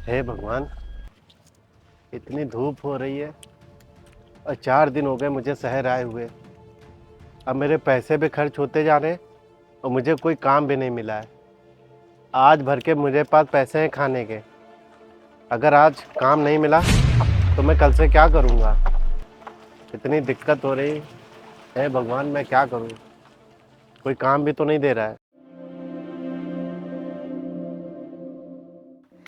हे भगवान, इतनी धूप हो रही है और 4 दिन हो गए मुझे शहर आए हुए। अब मेरे पैसे भी खर्च होते जा रहे हैं और मुझे कोई काम भी नहीं मिला है। आज भर के मुझे पास पैसे हैं खाने के। अगर आज काम नहीं मिला तो मैं कल से क्या करूँगा? इतनी दिक्कत हो रही है भगवान, मैं क्या करूँ? कोई काम भी तो नहीं दे रहा है।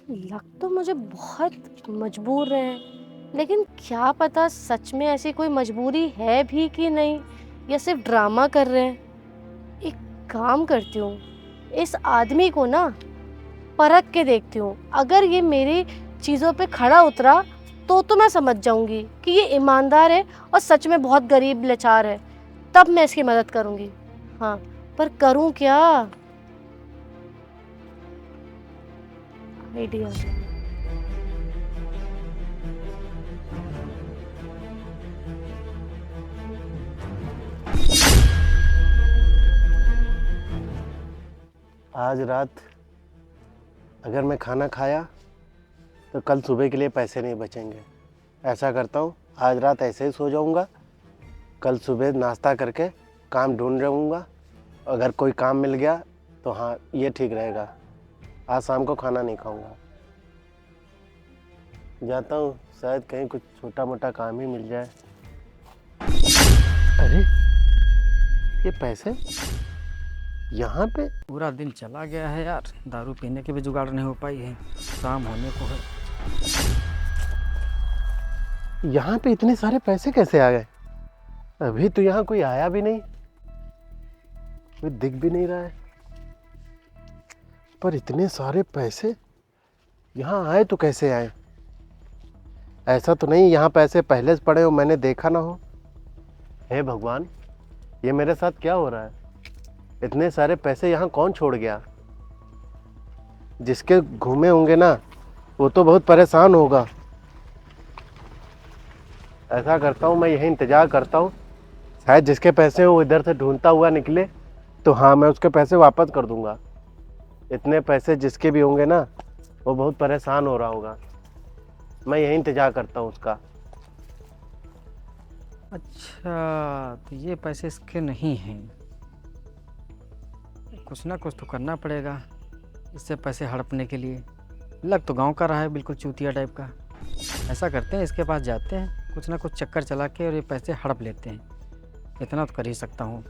लग तो मुझे बहुत मजबूर रहे हैं, लेकिन क्या पता सच में ऐसी कोई मजबूरी है भी कि नहीं, या सिर्फ ड्रामा कर रहे हैं। एक काम करती हूँ, इस आदमी को ना परख के देखती हूँ। अगर ये मेरी चीज़ों पे खड़ा उतरा तो मैं समझ जाऊंगी कि ये ईमानदार है और सच में बहुत गरीब लाचार है। तब मैं इसकी मदद करूंगी। हाँ, पर करूँ क्या? आइडिया। आज रात अगर मैं खाना खाया तो कल सुबह के लिए पैसे नहीं बचेंगे। ऐसा करता हूँ, आज रात ऐसे ही सो जाऊँगा, कल सुबह नाश्ता करके काम ढूंढ रहूँगा। अगर कोई काम मिल गया तो हाँ, ये ठीक रहेगा। आज शाम को खाना नहीं खाऊँगा। जाता हूँ, शायद कहीं कुछ छोटा मोटा काम ही मिल जाए। अरे, ये पैसे यहाँ पे? पूरा दिन चला गया है यार, दारू पीने की भी जुगाड़ नहीं हो पाई है। शाम होने को है। यहाँ पे इतने सारे पैसे कैसे आ गए? अभी तो यहाँ कोई आया भी नहीं, कोई दिख भी नहीं रहा है। पर इतने सारे पैसे यहाँ आए तो कैसे आए? ऐसा तो नहीं यहाँ पैसे पहले से पड़े हो, मैंने देखा ना हो। हे भगवान, ये मेरे साथ क्या हो रहा है? इतने सारे पैसे यहाँ कौन छोड़ गया? जिसके घूमे होंगे ना, वो तो बहुत परेशान होगा। ऐसा करता हूँ, मैं यही इंतज़ार करता हूँ, शायद जिसके पैसे हो वो इधर से ढूंढता हुआ निकले तो हाँ, मैं उसके पैसे वापस कर दूंगा। इतने पैसे जिसके भी होंगे ना, वो बहुत परेशान हो रहा होगा। मैं यही इंतज़ार करता हूँ उसका। अच्छा, तो ये पैसे इसके नहीं हैं। कुछ ना कुछ तो करना पड़ेगा इससे पैसे हड़पने के लिए। लग तो गांव का रहा है, बिल्कुल चूतिया टाइप का। ऐसा करते हैं, इसके पास जाते हैं, कुछ ना कुछ चक्कर चला के और ये पैसे हड़प लेते हैं। इतना तो कर ही सकता हूँ।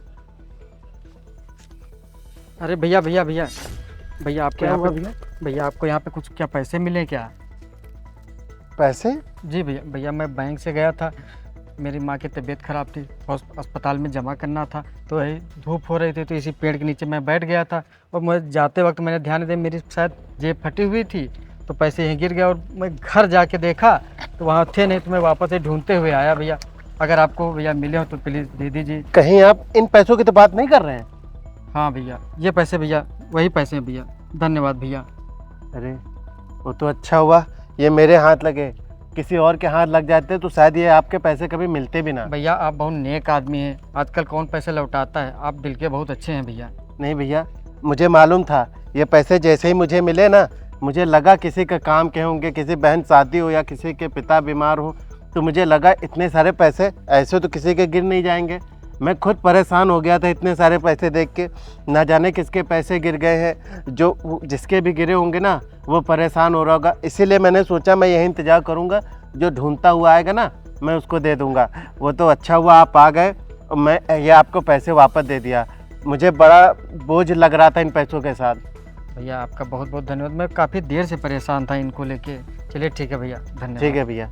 अरे भैया भैया भैया भैया, आपको क्या यहाँ हुआ पे भैया? भैया आपको यहाँ पे कुछ क्या पैसे मिले क्या? पैसे? जी भैया भैया, मैं बैंक से गया था, मेरी माँ की तबीयत ख़राब थी, अस्पताल में जमा करना था। तो यही धूप हो रही थी तो इसी पेड़ के नीचे मैं बैठ गया था, और मैं जाते वक्त मैंने ध्यान दिया मेरी शायद जेब फटी हुई थी, तो पैसे यहीं गिर गया। और मैं घर जाके देखा तो वहाँ थे नहीं, तो मैं वापस से ढूंढते हुए आया भैया। अगर आपको भैया मिले हो तो प्लीज़ दे दीजिए। कहीं आप इन पैसों की तो बात नहीं कर रहे हैं? हाँ भैया, ये पैसे भैया, वही पैसे हैं भैया। धन्यवाद भैया। अरे, वो तो अच्छा हुआ ये मेरे हाथ लगे। किसी और के हाथ लग जाते तो शायद ये आपके पैसे कभी मिलते भी ना। भैया आप बहुत नेक आदमी हैं, आजकल कौन पैसे लौटाता है, आप दिल के बहुत अच्छे हैं भैया। नहीं भैया, मुझे मालूम था ये पैसे जैसे ही मुझे मिले ना, मुझे लगा किसी का काम के होंगे, किसी बहन शादी हो या किसी के पिता बीमार हो, तो मुझे लगा इतने सारे पैसे ऐसे तो किसी के गिर नहीं जाएंगे। मैं खुद परेशान हो गया था इतने सारे पैसे देख के, ना जाने किसके पैसे गिर गए हैं। जो जिसके भी गिरे होंगे ना, वो परेशान हो रहा होगा। इसीलिए मैंने सोचा मैं यही इंतज़ार करूँगा, जो ढूंढता हुआ आएगा ना मैं उसको दे दूँगा। वो तो अच्छा हुआ आप आ गए और मैं ये आपको पैसे वापस दे दिया। मुझे बड़ा बोझ लग रहा था इन पैसों के साथ। भैया आपका बहुत बहुत धन्यवाद, मैं काफ़ी देर से परेशान था इनको लेके। चलिए ठीक है भैया, धन्यवाद। ठीक है भैया,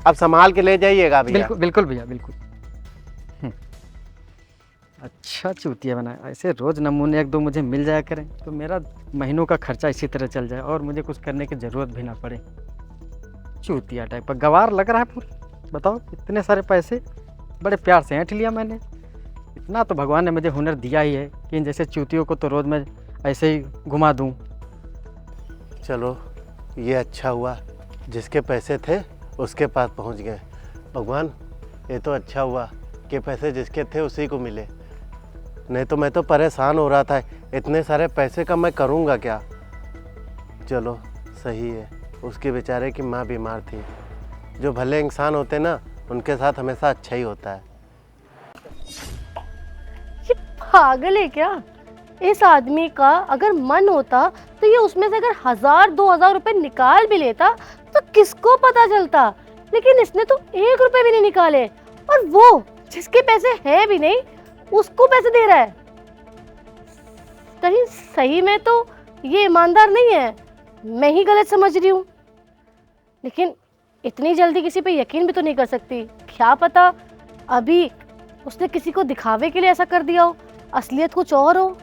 अब संभाल के ले जाइएगा भैया। बिल्कुल बिल्कुल भैया, बिल्कुल। अच्छा चूतिया बना, ऐसे रोज़ नमूने एक दो मुझे मिल जाया करें तो मेरा महीनों का खर्चा इसी तरह चल जाए और मुझे कुछ करने की ज़रूरत भी ना पड़े। चूतिया टाइप का गवार लग रहा है पूरा। बताओ, इतने सारे पैसे बड़े प्यार से ऐंठ लिया मैंने। इतना तो भगवान ने मुझे हुनर दिया ही है कि इन जैसे चूतियों को तो रोज़ मैं ऐसे ही घुमा दूँ। चलो, ये अच्छा हुआ जिसके पैसे थे उसके पास पहुंच गए। भगवान, ये तो अच्छा हुआ कि पैसे जिसके थे उसी को मिले, नहीं तो मैं तो परेशान हो रहा था। इतने सारे पैसे का मैं करूँगा क्या? चलो, सही है, उसके बेचारे की माँ बीमार थी। जो भले इंसान होते ना, उनके साथ हमेशा अच्छा ही होता है। ये पागल है क्या? इस आदमी का अगर मन होता तो ये उसमें से अगर 1000-2000 रुपए निकाल भी लेता तो किसको पता चलता, लेकिन इसने तो 1 रुपए भी नहीं निकाले, और वो जिसके पैसे है भी नहीं उसको पैसे दे रहा है। कहीं सही में तो ये ईमानदार नहीं है, मैं ही गलत समझ रही हूँ। लेकिन इतनी जल्दी किसी पे यकीन भी तो नहीं कर सकती, क्या पता अभी उसने किसी को दिखावे के लिए ऐसा कर दिया हो, असलियत कुछ और हो।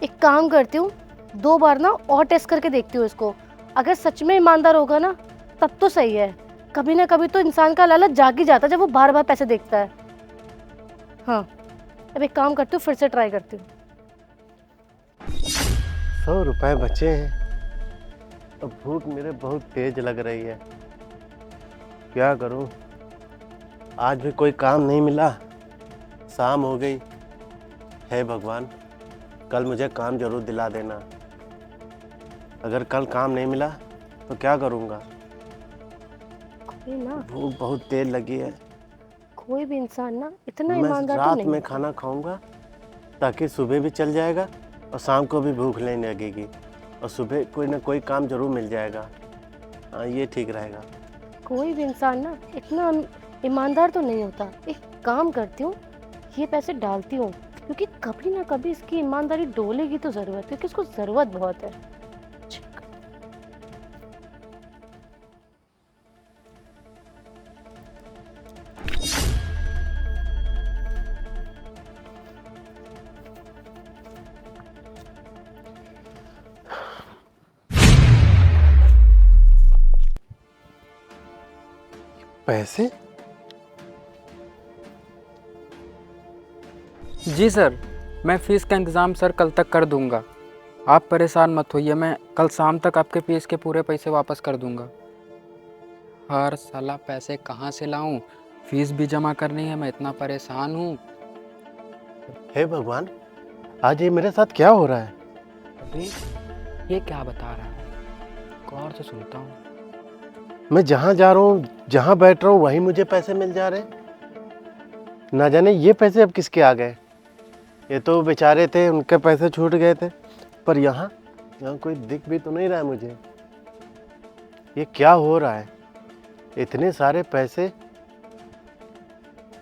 एक काम करती हूँ, 2 बार ना और टेस्ट करके देखती हूँ इसको। अगर सच में ईमानदार होगा ना तब तो सही है, कभी ना कभी तो इंसान का लालच जाग ही जाता है जब वो बार बार पैसे देखता है। हाँ, अब एक काम करती हूँ, फिर से ट्राई करती हूँ। 100 रुपए बचे हैं। अब भूख मेरे बहुत तेज लग रही है, क्या करूं? आज भी कोई काम नहीं मिला, शाम हो गई। हे भगवान, कल मुझे काम जरूर दिला देना। अगर कल काम नहीं मिला तो क्या करूंगा? कोई ना, भूख बहुत तेज लगी है। कोई भी इंसान ना इतना मैं ईमानदार तो रात नहीं में होता। खाना खाऊंगा ताकि सुबह भी चल जाएगा और शाम को भी भूख नहीं लगेगी, और सुबह कोई ना कोई काम जरूर मिल जाएगा। हाँ, ये ठीक रहेगा। कोई भी इंसान ना इतना ईमानदार तो नहीं होता। एक काम करती हूँ, ये पैसे डालती हूँ, क्योंकि कभी ना कभी इसकी ईमानदारी डोलेगी तो ज़रूरत, क्योंकि इसको ज़रूरत बहुत है। पैसे? जी सर, मैं फ़ीस का इंतज़ाम सर कल तक कर दूंगा। आप परेशान मत होइए, मैं कल शाम तक आपके फ़ीस के पूरे पैसे वापस कर दूंगा। हर साला पैसे कहाँ से लाऊं? फ़ीस भी जमा करनी है, मैं इतना परेशान हूँ। हे भगवान, आज ये मेरे साथ क्या हो रहा है? अभी ये क्या बता रहा है? गौर से सुनता हूँ। मैं जहाँ जा रहा हूँ, जहाँ बैठ रहा हूँ, वहीं मुझे पैसे मिल जा रहे हैं। ना जाने ये पैसे अब किसके आ गए। ये तो बेचारे थे, उनके पैसे छूट गए थे, पर यहाँ कोई दिख भी तो नहीं रहा है मुझे। ये क्या हो रहा है? इतने सारे पैसे,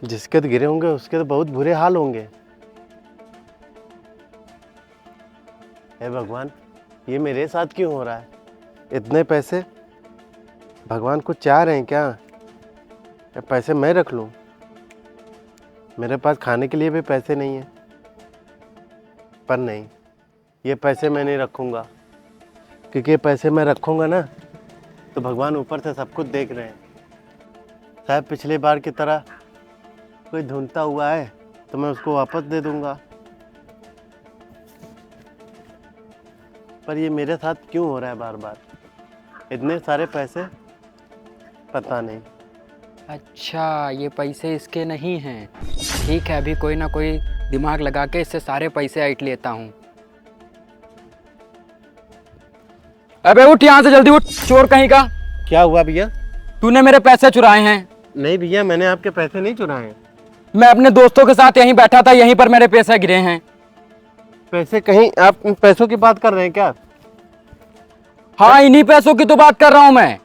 जिसके तो गिरे होंगे उसके तो बहुत बुरे हाल होंगे। हे भगवान, ये मेरे साथ क्यों हो रहा है? इतने पैसे भगवान कुछ चाह रहे हैं क्या? या पैसे मैं रख लूं? मेरे पास खाने के लिए भी पैसे नहीं है। पर नहीं, ये पैसे मैं नहीं रखूंगा, क्योंकि ये पैसे मैं रखूंगा ना तो भगवान ऊपर से सब कुछ देख रहे हैं। शायद पिछली बार की तरह कोई ढूंढता हुआ है तो मैं उसको वापस दे दूंगा। पर ये मेरे साथ क्यों हो रहा है बार बार? इतने सारे पैसे, पता नहीं। अच्छा, ये पैसे इसके नहीं हैं। ठीक है, अभी कोई ना कोई दिमाग लगा के इससे सारे पैसे ऐंठ लेता हूँ। अबे उठ यहाँ से, जल्दी उठ, चोर कहीं का। क्या हुआ भैया? तूने मेरे पैसे चुराए हैं। नहीं भैया, मैंने आपके पैसे नहीं चुराए हैं। मैं अपने दोस्तों के साथ यहीं बैठा था, यहीं पर मेरे पैसे गिरे हैं। पैसे कहीं, आप पैसों की बात कर रहे हैं क्या? हाँ, इन्हीं पैसों की तो बात कर रहा हूँ मैं।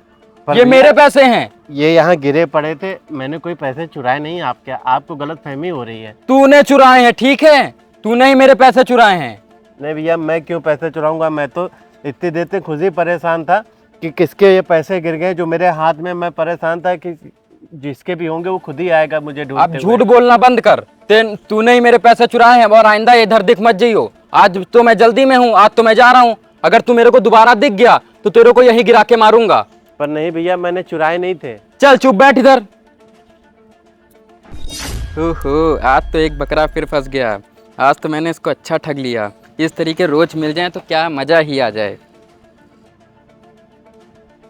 पर ये भैया, मेरे पैसे हैं। ये यहाँ गिरे पड़े थे, मैंने कोई पैसे चुराए नहीं आपके। आपको गलतफहमी हो रही है। तूने चुराए हैं, ठीक है, तूने ही मेरे पैसे चुराए हैं। नहीं भैया, मैं क्यों पैसे चुराऊंगा? मैं तो इतनी देर से खुद ही परेशान था कि किसके ये पैसे गिर गए जो मेरे हाथ में। मैं परेशान था कि जिसके भी होंगे वो खुद ही आएगा मुझे अब ढूंढते झूठ हुए। बोलना बंद कर। तूने ही मेरे पैसे चुराए हैं, और आइंदा इधर दिख मत जाइयो। आज तो मैं जल्दी में हूँ, आज तो मैं जा रहा हूँ। अगर तू मेरे को दोबारा दिख गया तो तेरे को यही गिरा के मारूंगा। पर नहीं भैया, मैंने चुराए नहीं थे। चल चुप बैठ इधर। ओहो, आज तो एक बकरा फिर फंस गया। आज तो मैंने इसको अच्छा ठग लिया। इस तरीके रोज मिल जाए तो क्या मजा ही आ जाए।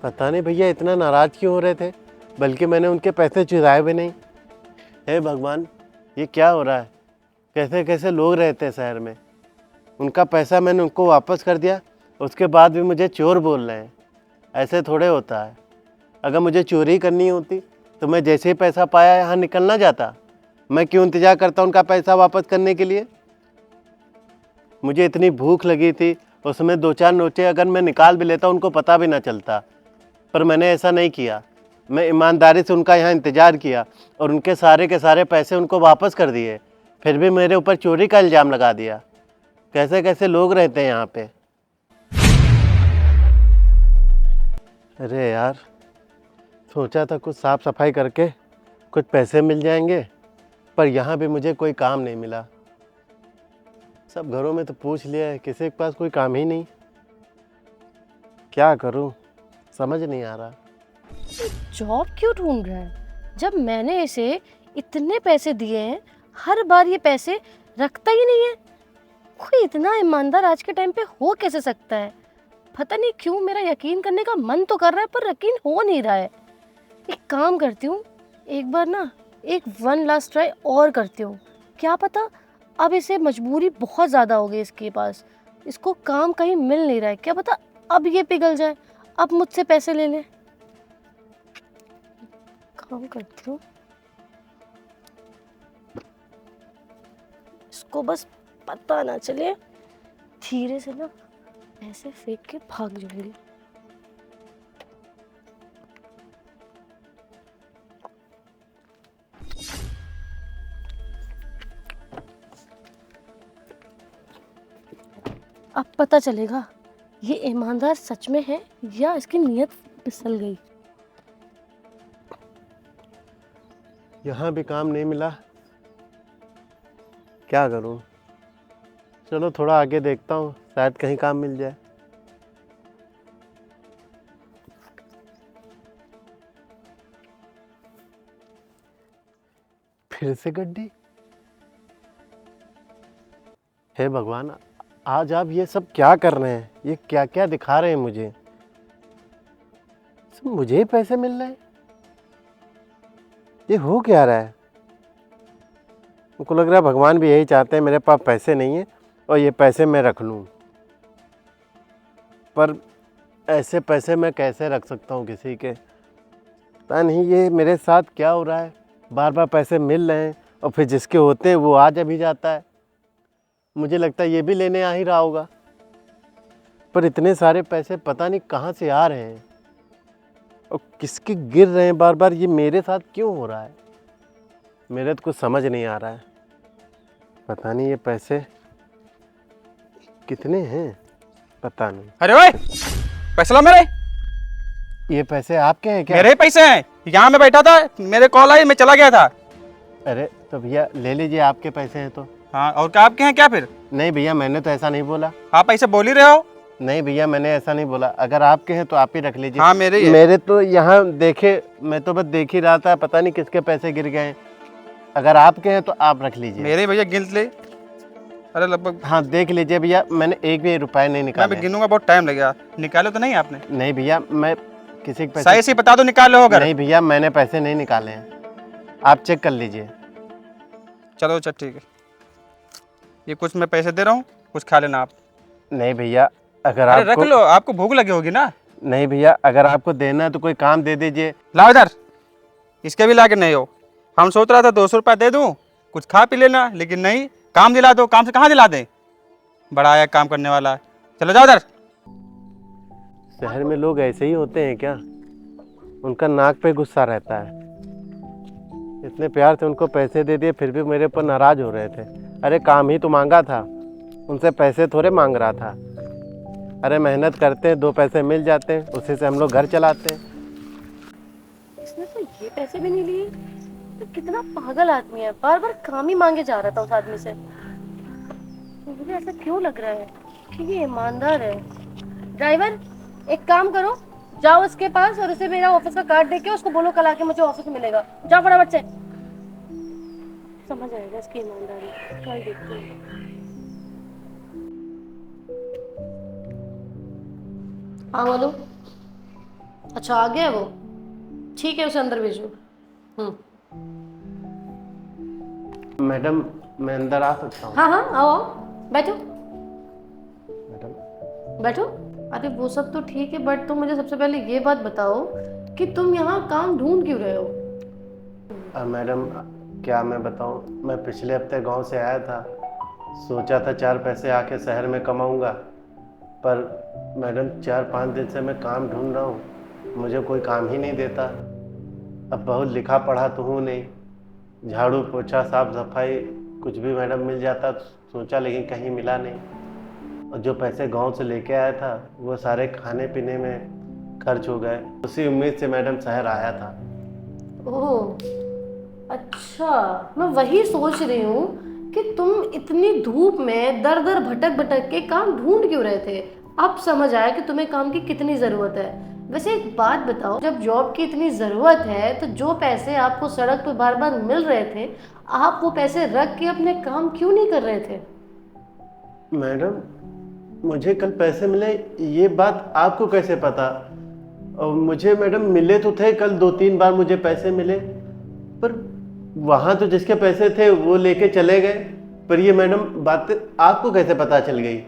पता नहीं भैया इतना नाराज क्यों हो रहे थे, बल्कि मैंने उनके पैसे चुराए भी नहीं। हे भगवान, ये क्या हो रहा है? कैसे कैसे लोग रहते हैं शहर में। उनका पैसा मैंने उनको वापस कर दिया, उसके बाद भी मुझे चोर बोल रहे हैं। ऐसे थोड़े होता है। अगर मुझे चोरी करनी होती तो मैं जैसे ही पैसा पाया यहाँ निकलना जाता। मैं क्यों इंतज़ार करता उनका पैसा वापस करने के लिए? मुझे इतनी भूख लगी थी, उसमें 2-4 नोटें अगर मैं निकाल भी लेता उनको पता भी ना चलता, पर मैंने ऐसा नहीं किया। मैं ईमानदारी से उनका यहाँ इंतज़ार किया और उनके सारे के सारे पैसे उनको वापस कर दिए। फिर भी मेरे ऊपर चोरी का इल्ज़ाम लगा दिया। कैसे कैसे लोग रहते हैं यहाँ पे। अरे यार, सोचा था कुछ साफ़ सफाई करके कुछ पैसे मिल जाएंगे, पर यहाँ भी मुझे कोई काम नहीं मिला। सब घरों में तो पूछ लिया है, किसी के पास कोई काम ही नहीं। क्या करूँ समझ नहीं आ रहा। जॉब क्यों ढूंढ रहा है? जब मैंने इसे इतने पैसे दिए हैं, हर बार ये पैसे रखता ही नहीं है। कोई इतना ईमानदार आज के टाइम पे हो कैसे सकता है? पता नहीं क्यों मेरा यकीन करने का मन तो कर रहा है, पर यकीन हो नहीं रहा है। एक काम करती हूँ, एक बार ना एक वन लास्ट ट्राई और करती हूँ। क्या पता अब इसे मजबूरी बहुत ज़्यादा हो गई इसके पास, इसको काम कहीं मिल नहीं रहा है। क्या पता अब ये पिघल जाए, अब मुझसे पैसे ले ले। काम करती हूँ, इसको बस पता ना चले, धीरे से ना पैसे फेंक के भाग जाऊंगी। अब पता चलेगा ये ईमानदार सच में है या इसकी नीयत फिसल गई। यहाँ भी काम नहीं मिला, क्या करूँ? चलो थोड़ा आगे देखता हूँ, शायद कहीं काम मिल जाए। फिर से गड्डी। हे भगवान, आज आप ये सब क्या कर रहे हैं? ये क्या क्या दिखा रहे हैं मुझे? सब मुझे ही पैसे मिल रहे हैं? ये हो क्या रहा है? मुझको लग रहा है भगवान भी यही चाहते हैं, मेरे पास पैसे नहीं है और ये पैसे मैं रख लूं। पर ऐसे पैसे मैं कैसे रख सकता हूं किसी के? पता नहीं ये मेरे साथ क्या हो रहा है। बार बार पैसे मिल रहे हैं और फिर जिसके होते हैं वो आज अभी जाता है। मुझे लगता है ये भी लेने आ ही रहा होगा, पर इतने सारे पैसे पता नहीं कहाँ से आ रहे हैं और किसके गिर रहे हैं बार बार। ये मेरे साथ क्यों हो रहा है? मेरे तो कुछ समझ नहीं आ रहा है। पता नहीं ये पैसे कितने हैं, पता नहीं। अरे ओए, पैसे ला मेरे। ये पैसे आपके हैं क्या? मेरे ही पैसे हैं। यहाँ मैं बैठा था, मेरे कॉल आई, मैं चला गया था। अरे तो भैया ले लीजिए, आपके पैसे हैं तो। हाँ, और क्या आपके हैं क्या फिर? नहीं भैया, मैंने तो ऐसा नहीं बोला। आप ऐसे बोल ही रहे हो। नहीं भैया, मैंने ऐसा नहीं बोला। अगर आपके हैं तो आप ही रख लीजिए। हाँ, मेरे ही है। मेरे तो यहाँ देखे, मैं तो बस देख ही रहा था, पता नहीं किसके पैसे गिर गए। अगर आपके हैं तो आप रख लीजिए। मेरे भैया गिन ले। अरे लगभग। हाँ देख लीजिए भैया, मैंने एक भी रुपए नहीं मैं निकाले। भी गिनूंगा, बहुत टाइम लगेगा। निकाले तो नहीं आपने? नहीं भैया, मैं किसी के पैसे सही से बता दो, निकाले हो अगर। नहीं भैया, मैंने पैसे नहीं निकाले हैं, आप चेक कर लीजिए। चलो अच्छा ठीक है, ये कुछ मैं पैसे दे रहा हूँ, कुछ खा लेना आप। नहीं भैया, अगर अरे रख आपको लो, आपको भूख लगी होगी ना। नहीं भैया, अगर आपको देना है तो कोई काम दे दीजिए। लाओ इधर, इसके भी ला के नहीं हो। हम सोच रहा था 200 रुपया दे दूँ, कुछ खा पी लेना, लेकिन नहीं, काम दिला दो। काम से कहाँ दिला दें? बड़ा आया काम करने वाला। चलो जाओ इधर। शहर में लोग ऐसे ही होते हैं क्या? उनका नाक पे गुस्सा रहता है। इतने प्यार से उनको पैसे दे दिए, फिर भी मेरे ऊपर नाराज हो रहे थे। अरे काम ही तो मांगा था, उनसे पैसे थोड़े मांग रहा था। अरे मेहनत करते हैं, 2 पैसे मिल जाते हैं, उसी से हम लोग घर चलाते हैं। इसने तो ये पैसे भी नहीं लिए। तो कितना पागल आदमी है, बार बार काम ही मांगे जा रहा था उस आदमी से। मुझे ऐसा क्यों लग रहा है कि ये ईमानदार है। ड्राइवर, एक काम करो, जाओ उसके पास और उसे मेरा ऑफिस का कार्ड देके उसको बोलो कल आके मुझे ऑफिस में मिलेगा। जाओ फटाफट से। समझ आएगा इसकी ईमानदारी, कल देखते हैं। हाँ बोलो। अच्छा आ गया वो? ठीक है, उसे अंदर भेजो। मैडम, मैं अंदर आ सकता हूँ? हाँ हाँ, आओ आओ, बैठो मैडम, बैठो, अरे वो सब तो ठीक है, बट तुम मुझे सबसे पहले ये बात बताओ कि तुम यहाँ काम ढूंढ क्यों रहे हो? मैडम क्या मैं बताऊं, मैं पिछले हफ्ते गांव से आया था, सोचा था 4 पैसे आके शहर में कमाऊंगा, पर मैडम 4-5 दिन से मैं काम ढूंढ रहा हूँ, मुझे कोई काम ही नहीं देता। अब बहुत लिखा पढ़ा तो हूँ नहीं, झाड़ू पोछा साफ सफाई कुछ भी मैडम मिल जाता तो सोचा, लेकिन कहीं मिला नहीं। और जो पैसे गांव से लेके आया था वो सारे खाने पीने में खर्च हो गए। उसी उम्मीद से मैडम शहर आया था। ओह अच्छा, मैं वही सोच रही हूँ कि तुम इतनी धूप में दर दर भटक भटक के काम ढूंढ क्यों रहे थे। अब समझ आया कि तुम्हें काम की कितनी ज़रूरत है। वैसे एक बात बताओ, जब जॉब की इतनी ज़रूरत है तो जो पैसे आपको सड़क पर बार बार मिल रहे थे, आप वो पैसे रख के अपने काम क्यों नहीं कर रहे थे? मैडम मुझे कल पैसे मिले, ये बात आपको कैसे पता? और मुझे मैडम मिले तो थे, कल 2-3 बार मुझे पैसे मिले, पर वहाँ तो जिसके पैसे थे वो लेके चले गए। पर ये मैडम बात आपको कैसे पता चल गई?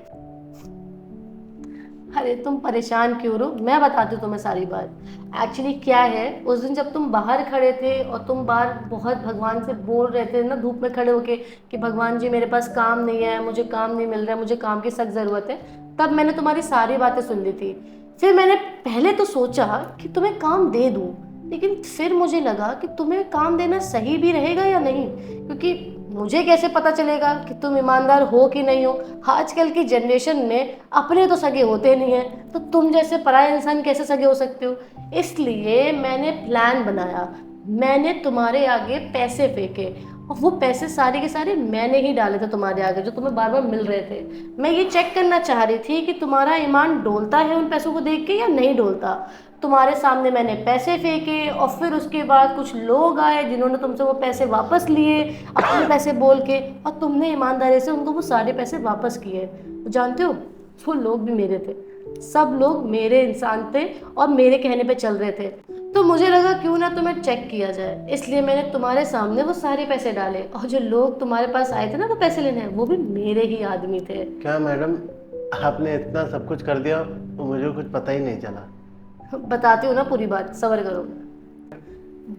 अरे तुम परेशान क्यों रहो, मैं बताती हूँ तुम्हें सारी बात। एक्चुअली क्या है, उस दिन जब तुम बाहर खड़े थे और तुम बाहर बहुत भगवान से बोल रहे थे ना, धूप में खड़े होके कि भगवान जी मेरे पास काम नहीं है, मुझे काम नहीं मिल रहा है, मुझे काम की सख्त ज़रूरत है, तब मैंने तुम्हारी सारी बातें सुन ली थी। फिर मैंने पहले तो सोचा कि तुम्हें काम दे दूँ, लेकिन फिर मुझे लगा कि तुम्हें काम देना सही भी रहेगा या नहीं, क्योंकि मुझे कैसे पता चलेगा कि तुम ईमानदार हो कि नहीं हो। आजकल की जनरेशन में अपने तो सगे होते नहीं हैं, तो तुम जैसे पराये इंसान कैसे सगे हो सकते हो। इसलिए मैंने प्लान बनाया, मैंने तुम्हारे आगे पैसे फेंके, और वो पैसे सारे के सारे मैंने ही डाले थे तुम्हारे आगे, जो तुम्हें बार बार मिल रहे थे। मैं ये चेक करना चाह रही थी कि तुम्हारा ईमान डोलता है उन पैसों को देख के या नहीं डोलता। तुम्हारे सामने मैंने पैसे फेंके और फिर उसके बाद कुछ लोग आए जिन्होंने तुमसे वो पैसे वापस लिए अपने पैसे बोल के, और तुमने ईमानदारी से उनको वो सारे पैसे वापस किए। तो जानते हो, वो लोग भी मेरे थे, सब लोग मेरे इंसान थे और मेरे कहने पे चल रहे थे। तो मुझे लगा क्यों ना तुम्हें चेक किया जाए, इसलिए मैंने तुम्हारे सामने वो सारे पैसे डाले, और जो लोग तुम्हारे पास आए थे ना वो पैसे लेने, वो भी मेरे ही आदमी थे। क्या मैडम आपने इतना सब कुछ कर दिया, मुझे कुछ पता ही नहीं चला? बताती हूँ ना पूरी बात, सब्र करो।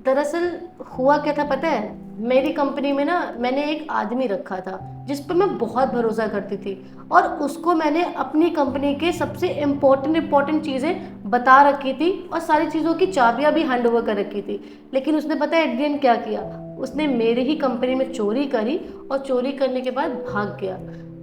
दरअसल हुआ क्या था पता है, मेरी कंपनी में ना मैंने एक आदमी रखा था जिस पर मैं बहुत भरोसा करती थी, और उसको मैंने अपनी कंपनी के सबसे इम्पोर्टेंट चीज़ें बता रखी थी और सारी चीज़ों की चाबियां भी हैंड ओवर कर रखी थी। लेकिन उसने पता है एट द एंड क्या किया, उसने मेरी ही कंपनी में चोरी करी और चोरी करने के बाद भाग गया।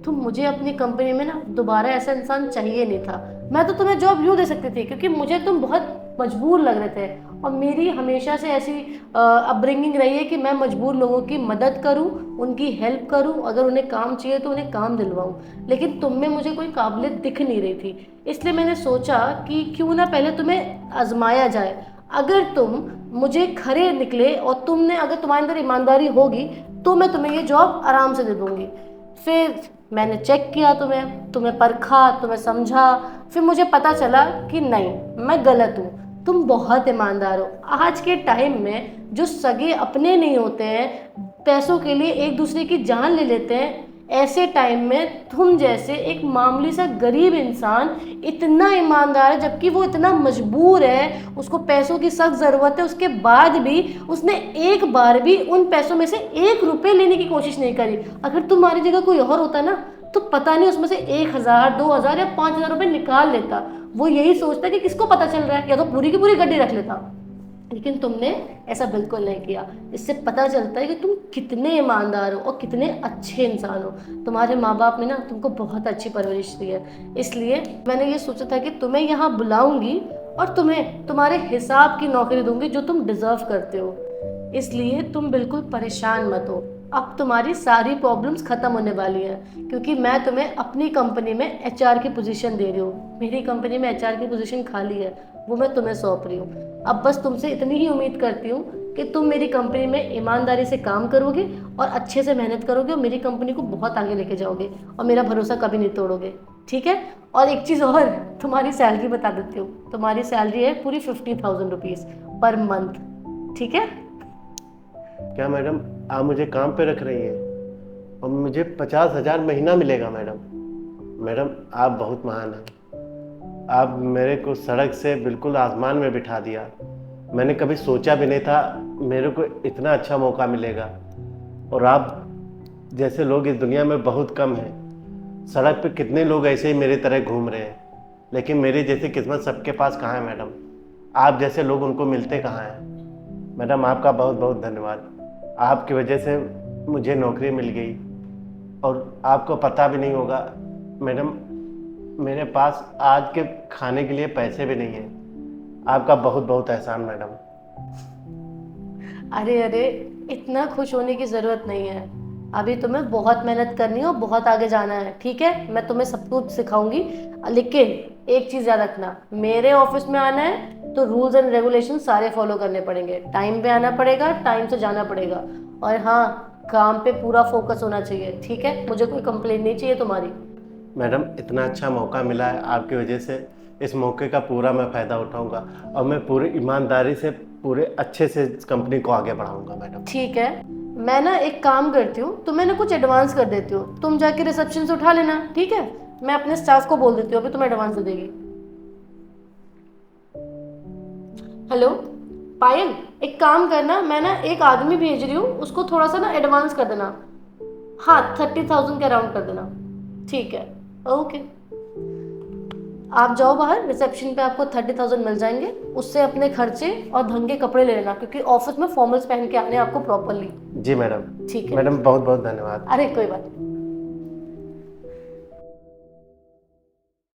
तो मुझे अपनी कंपनी में ना दोबारा ऐसा इंसान चाहिए नहीं था। मैं तो तुम्हें जॉब यूँ दे सकती थी क्योंकि मुझे तुम बहुत मजबूर लग रहे थे, और मेरी हमेशा से ऐसी अपब्रिंगिंग रही है कि मैं मजबूर लोगों की मदद करूं, उनकी हेल्प करूं, अगर उन्हें काम चाहिए तो उन्हें काम दिलवाऊं। लेकिन तुम में मुझे कोई काबिलियत दिख नहीं रही थी, इसलिए मैंने सोचा कि क्यों ना पहले तुम्हें आजमाया जाए। अगर तुम मुझे खरे निकले और तुमने, अगर तुम्हारे अंदर ईमानदारी होगी तो मैं तुम्हें ये जॉब आराम से दे दूँगी। फिर मैंने चेक किया तुम्हें परखा, तुम्हें समझा, फिर मुझे पता चला कि नहीं, मैं गलत हूँ, तुम बहुत ईमानदार हो। आज के टाइम में जो सगे अपने नहीं होते हैं, पैसों के लिए एक दूसरे की जान ले लेते हैं, ऐसे टाइम में तुम जैसे एक मामूली सा गरीब इंसान इतना ईमानदार है, जबकि वो इतना मजबूर है, उसको पैसों की सख्त ज़रूरत है, उसके बाद भी उसने एक बार भी उन पैसों में से 1 रुपये लेने की कोशिश नहीं करी। अगर तुम्हारी जगह कोई और होता ना तो पता नहीं उसमें से 1000, 2000 या 5000 रुपये निकाल लेता। वो यही सोचता कि किसको पता चल रहा है, या तो पूरी की पूरी गड्डी रख लेता। लेकिन तुमने ऐसा बिल्कुल नहीं किया। इससे पता चलता है कि तुम कितने ईमानदार हो और कितने अच्छे इंसान हो। तुम्हारे माँ बाप ने ना तुमको बहुत अच्छी परवरिश दी है, इसलिए मैंने ये सोचा था कि तुम्हें यहाँ बुलाऊंगी और तुम्हें तुम्हारे हिसाब की नौकरी दूंगी जो तुम डिज़र्व करते हो। इसलिए तुम बिल्कुल परेशान मत हो, अब तुम्हारी सारी प्रॉब्लम्स ख़त्म होने वाली हैं, क्योंकि मैं तुम्हें अपनी कंपनी में एचआर की पोजीशन दे रही हूँ। मेरी कंपनी में एचआर की पोजीशन खाली है, वो मैं तुम्हें सौंप रही हूँ। अब बस तुमसे इतनी ही उम्मीद करती हूँ कि तुम मेरी कंपनी में ईमानदारी से काम करोगे और अच्छे से मेहनत करोगे और मेरी कंपनी को बहुत आगे लेके जाओगे और मेरा भरोसा कभी नहीं तोड़ोगे, ठीक है? और एक चीज़ और, तुम्हारी सैलरी बता देती हूँ। तुम्हारी सैलरी है पूरी 50,000 रुपीज़ पर मंथ, ठीक है? क्या मैडम आप मुझे काम पे रख रही हैं और मुझे 50,000 महीना मिलेगा? मैडम आप बहुत महान हैं। आप मेरे को सड़क से बिल्कुल आसमान में बिठा दिया। मैंने कभी सोचा भी नहीं था मेरे को इतना अच्छा मौका मिलेगा। और आप जैसे लोग इस दुनिया में बहुत कम हैं। सड़क पे कितने लोग ऐसे ही मेरी तरह घूम रहे हैं, लेकिन मेरी जैसी किस्मत सबके पास कहाँ है मैडम। आप जैसे लोग उनको मिलते कहाँ हैं। मैडम आपका बहुत बहुत धन्यवाद। आपकी वजह से मुझे नौकरी मिल गई। और आपको पता भी नहीं होगा मैडम, मेरे पास आज के खाने के लिए पैसे भी नहीं हैं। आपका बहुत बहुत एहसान मैडम। अरे अरे, इतना खुश होने की ज़रूरत नहीं है। अभी तुम्हें बहुत मेहनत करनी है और बहुत आगे जाना है, ठीक है। मैं तुम्हें सब कुछ सिखाऊंगी, लेकिन एक चीज़ याद रखना, मेरे ऑफिस में आना है तो रूल्स एंड रेगुलेशन सारे फॉलो करने पड़ेंगे। टाइम पे आना पड़ेगा, टाइम से जाना पड़ेगा, और हाँ, काम पे पूरा फोकस होना चाहिए, ठीक है। मुझे कोई कंप्लेंट नहीं चाहिए तुम्हारी। मैडम इतना अच्छा मौका मिला है आपकी वजह से, इस मौके का पूरा मैं फ़ायदा उठाऊंगा और मैं पूरी ईमानदारी से पूरे अच्छे से इस कंपनी को आगे बढ़ाऊंगा मैडम। ठीक है, मैं ना एक काम करती हूँ, तुम्हें ना कुछ एडवांस कर देती हूँ, तुम जाके रिसेप्शन से उठा लेना, ठीक है। मैं अपने स्टाफ को बोल देती हूँ, अभी तुम्हें एडवांस दे देगी। हेलो पायल, एक काम करना, मैं ना एक आदमी भेज रही हूँ, उसको थोड़ा सा ना एडवांस कर देना। हाँ, 30,000 के अराउंड कर देना, ठीक है। ओके, आप जाओ बाहर, रिसेप्शन पे आपको 30,000 मिल जाएंगे। उससे अपने खर्चे और ढंग के कपड़े ले लेना, क्योंकि ऑफिस में फॉर्मल्स पहन के आने हैं आपको प्रॉपरली। जी मैडम। ठीक है मैडम बहुत बहुत धन्यवाद। अरे कोई बात नहीं।